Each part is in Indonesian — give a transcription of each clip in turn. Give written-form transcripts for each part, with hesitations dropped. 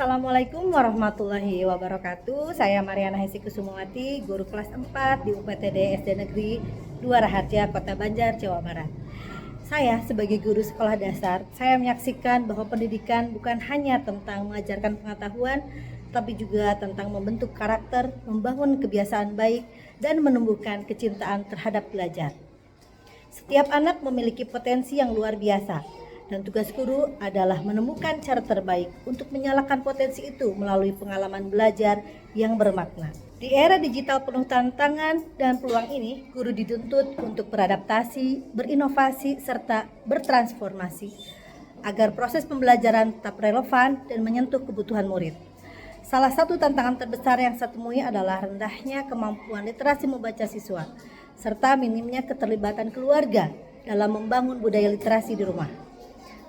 Assalamualaikum warahmatullahi wabarakatuh. Saya Mariana Hesi Kusumawati, guru kelas 4 di UPTD SD Negeri 2 Raharja, Kota Banjar, Jawa Barat. Saya sebagai guru sekolah dasar, saya menyaksikan bahwa pendidikan bukan hanya tentang mengajarkan pengetahuan, tapi juga tentang membentuk karakter, membangun kebiasaan baik, dan menumbuhkan kecintaan terhadap belajar. Setiap anak memiliki potensi yang luar biasa, dan tugas guru adalah menemukan cara terbaik untuk menyalakan potensi itu melalui pengalaman belajar yang bermakna. Di era digital penuh tantangan dan peluang ini, guru dituntut untuk beradaptasi, berinovasi, serta bertransformasi agar proses pembelajaran tetap relevan dan menyentuh kebutuhan murid. Salah satu tantangan terbesar yang saya temui adalah rendahnya kemampuan literasi membaca siswa, serta minimnya keterlibatan keluarga dalam membangun budaya literasi di rumah.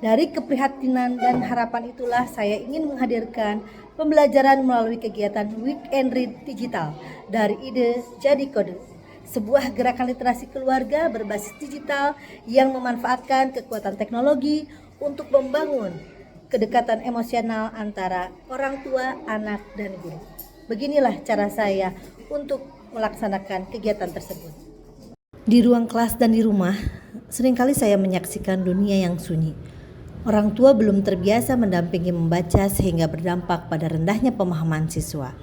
Dari keprihatinan dan harapan itulah saya ingin menghadirkan pembelajaran melalui kegiatan Weekend Read Digital dari ide jadi kode. Sebuah gerakan literasi keluarga berbasis digital yang memanfaatkan kekuatan teknologi untuk membangun kedekatan emosional antara orang tua, anak, dan guru. Beginilah cara saya untuk melaksanakan kegiatan tersebut. Di ruang kelas dan di rumah, seringkali saya menyaksikan dunia yang sunyi. Orang tua belum terbiasa mendampingi membaca sehingga berdampak pada rendahnya pemahaman siswa.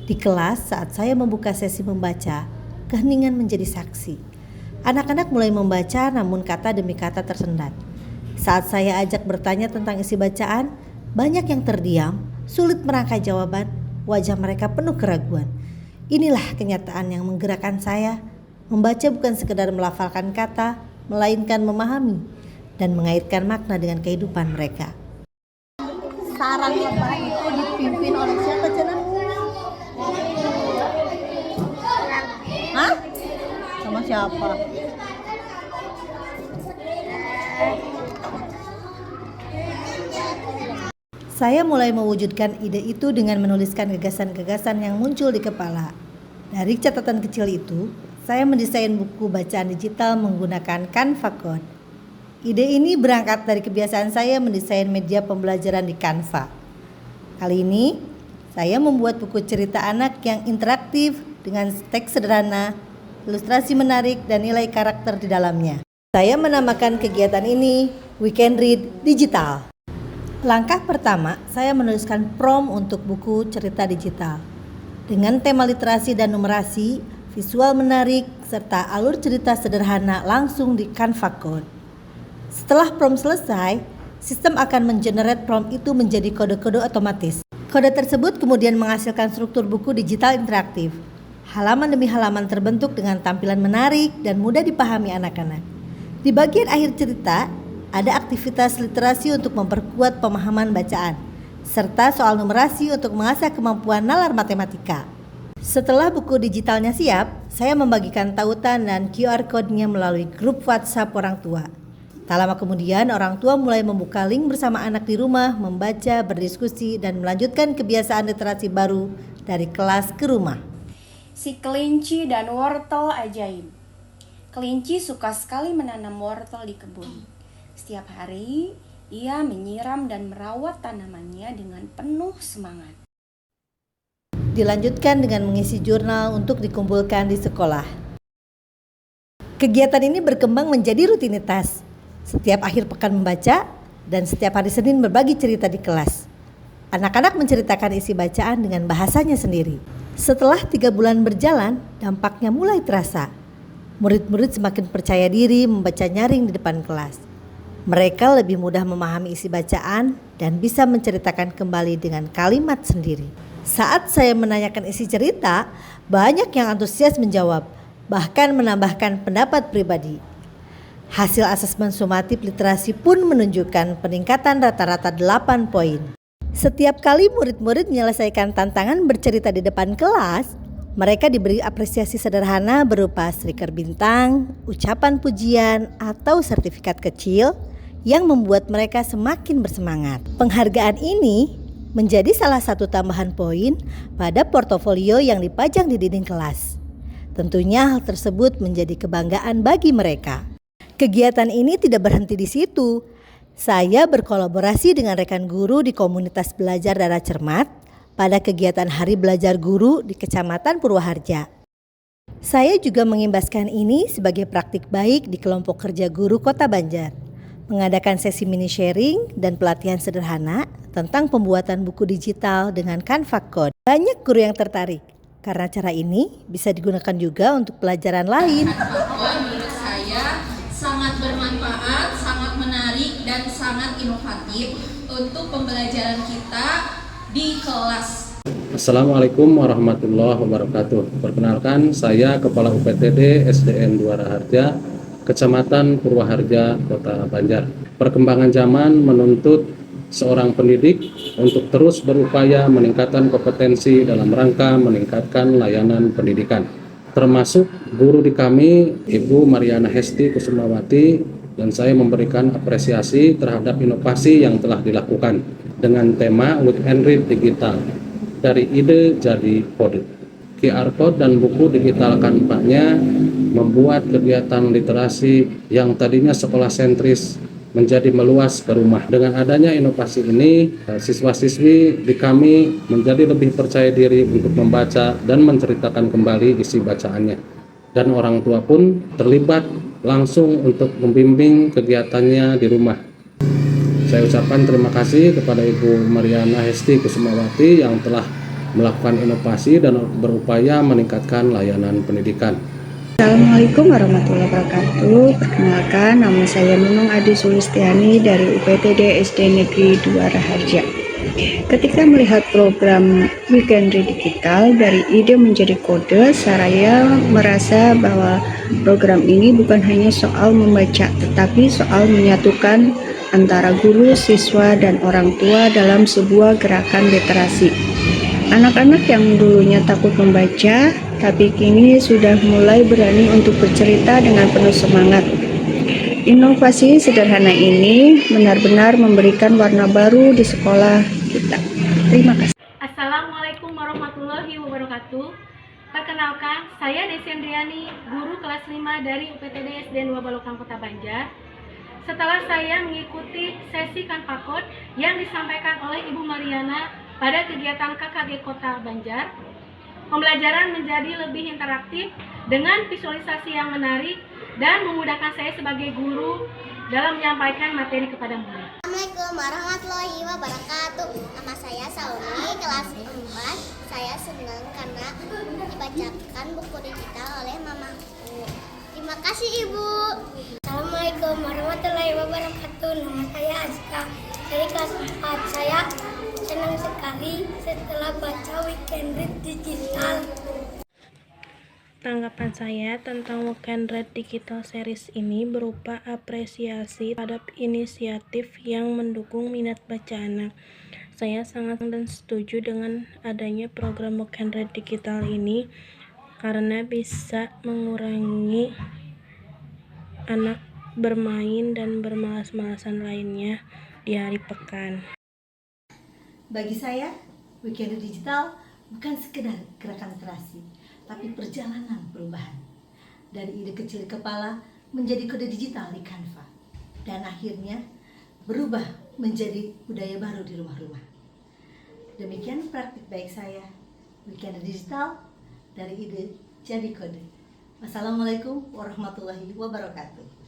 Di kelas saat saya membuka sesi membaca, keheningan menjadi saksi. Anak-anak mulai membaca namun kata demi kata tersendat. Saat saya ajak bertanya tentang isi bacaan, banyak yang terdiam, sulit merangkai jawaban, wajah mereka penuh keraguan. Inilah kenyataan yang menggerakkan saya. Membaca bukan sekedar melafalkan kata, melainkan memahami dan mengaitkan makna dengan kehidupan mereka. Sarang lebah itu dipimpin oleh siapa, Cina? Hah? Sama siapa? Saya mulai mewujudkan ide itu dengan menuliskan gagasan-gagasan yang muncul di kepala. Dari catatan kecil itu, saya mendesain buku bacaan digital menggunakan Canva Code. Ide ini berangkat dari kebiasaan saya mendesain media pembelajaran di Canva. Kali ini, saya membuat buku cerita anak yang interaktif dengan teks sederhana, ilustrasi menarik, dan nilai karakter di dalamnya. Saya menamakan kegiatan ini Weekend Read Digital. Langkah pertama, saya menuliskan prompt untuk buku cerita digital. Dengan tema literasi dan numerasi, visual menarik, serta alur cerita sederhana langsung di Canva Code. Setelah prompt selesai, sistem akan mengenerate prompt itu menjadi kode-kode otomatis. Kode tersebut kemudian menghasilkan struktur buku digital interaktif. Halaman demi halaman terbentuk dengan tampilan menarik dan mudah dipahami anak-anak. Di bagian akhir cerita, ada aktivitas literasi untuk memperkuat pemahaman bacaan, serta soal numerasi untuk mengasah kemampuan nalar matematika. Setelah buku digitalnya siap, saya membagikan tautan dan QR code-nya melalui grup WhatsApp orang tua. Tak lama kemudian, orang tua mulai membuka link bersama anak di rumah, membaca, berdiskusi, dan melanjutkan kebiasaan literasi baru dari kelas ke rumah. Si kelinci dan wortel ajaib. Kelinci suka sekali menanam wortel di kebun. Setiap hari, ia menyiram dan merawat tanamannya dengan penuh semangat. Dilanjutkan dengan mengisi jurnal untuk dikumpulkan di sekolah. Kegiatan ini berkembang menjadi rutinitas. Setiap akhir pekan membaca dan setiap hari Senin berbagi cerita di kelas. Anak-anak menceritakan isi bacaan dengan bahasanya sendiri. Setelah 3 bulan berjalan, dampaknya mulai terasa. Murid-murid semakin percaya diri membaca nyaring di depan kelas. Mereka lebih mudah memahami isi bacaan dan bisa menceritakan kembali dengan kalimat sendiri. Saat saya menanyakan isi cerita, banyak yang antusias menjawab, bahkan menambahkan pendapat pribadi. Hasil asesmen sumatif literasi pun menunjukkan peningkatan rata-rata 8 poin. Setiap kali murid-murid menyelesaikan tantangan bercerita di depan kelas, mereka diberi apresiasi sederhana berupa stiker bintang, ucapan pujian, atau sertifikat kecil yang membuat mereka semakin bersemangat. Penghargaan ini menjadi salah satu tambahan poin pada portofolio yang dipajang di dinding kelas. Tentunya hal tersebut menjadi kebanggaan bagi mereka. Kegiatan ini tidak berhenti di situ. Saya berkolaborasi dengan rekan guru di komunitas belajar Dara Cermat pada kegiatan Hari Belajar Guru di Kecamatan Purwaharja. Saya juga mengimbaskan ini sebagai praktik baik di kelompok kerja guru Kota Banjar, mengadakan sesi mini sharing dan pelatihan sederhana tentang pembuatan buku digital dengan Canva Code. Banyak guru yang tertarik karena cara ini bisa digunakan juga untuk pelajaran lain. Menurut saya sangat bermanfaat, sangat menarik dan sangat inovatif untuk pembelajaran kita di kelas. Assalamualaikum warahmatullahi wabarakatuh. Perkenalkan, saya Kepala UPTD SDN 2 Raharja, Kecamatan Purwaharja, Kota Banjar. Perkembangan zaman menuntut seorang pendidik untuk terus berupaya meningkatkan kompetensi dalam rangka meningkatkan layanan pendidikan. Termasuk guru di kami, Ibu Mariana Hesti Kusumawati, dan saya memberikan apresiasi terhadap inovasi yang telah dilakukan dengan tema Week and Read Digital. Dari ide jadi kode. QR Code dan buku digital Canva-nya membuat kegiatan literasi yang tadinya sekolah sentris menjadi meluas ke rumah. Dengan adanya inovasi ini, siswa-siswi di kami menjadi lebih percaya diri untuk membaca dan menceritakan kembali isi bacaannya. Dan orang tua pun terlibat langsung untuk membimbing kegiatannya di rumah. Saya ucapkan terima kasih kepada Ibu Mariana Hesti Kusumawati yang telah melakukan inovasi dan berupaya meningkatkan layanan pendidikan. Assalamualaikum warahmatullahi wabarakatuh. Perkenalkan, nama saya Nunung Adi Sulistiani dari UPTD SD Negeri 2 Raharja. Ketika melihat program Week and Read Digital dari ide menjadi kode, saya merasa bahwa program ini bukan hanya soal membaca, tetapi soal menyatukan antara guru, siswa, dan orang tua dalam sebuah gerakan literasi. Anak-anak yang dulunya takut membaca, tapi kini sudah mulai berani untuk bercerita dengan penuh semangat. Inovasi sederhana ini benar-benar memberikan warna baru di sekolah kita. Terima kasih. Assalamualaikum warahmatullahi wabarakatuh. Perkenalkan, saya Desi Andriani, guru kelas 5 dari UPTD SDN 2 Balokang Kota Banjar. Setelah saya mengikuti sesi Canva Code yang disampaikan oleh Ibu Mariana pada kegiatan KKG Kota Banjar, pembelajaran menjadi lebih interaktif dengan visualisasi yang menarik dan memudahkan saya sebagai guru dalam menyampaikan materi kepada murid. Assalamualaikum warahmatullahi wabarakatuh. Nama saya Sauni, kelas 4. Saya senang karena dibacakan buku digital oleh mamaku. Terima kasih Ibu. Assalamualaikum warahmatullahi wabarakatuh. Nama saya Azka dari kelas 4. Saya senang sekali setelah baca Week and Read Digital. Tanggapan saya tentang Week and Read Digital Series ini berupa apresiasi terhadap inisiatif yang mendukung minat baca anak. Saya sangat dan setuju dengan adanya program Week and Read Digital ini karena bisa mengurangi anak bermain dan bermalas-malasan lainnya di hari pekan. Bagi saya, Week and Read Digital bukan sekedar gerakan literasi, tapi perjalanan perubahan. Dari ide kecil kepala menjadi kode digital di Canva, dan akhirnya berubah menjadi budaya baru di rumah-rumah. Demikian praktik baik saya, Week and Read Digital, dari ide jadi kode. Wassalamualaikum warahmatullahi wabarakatuh.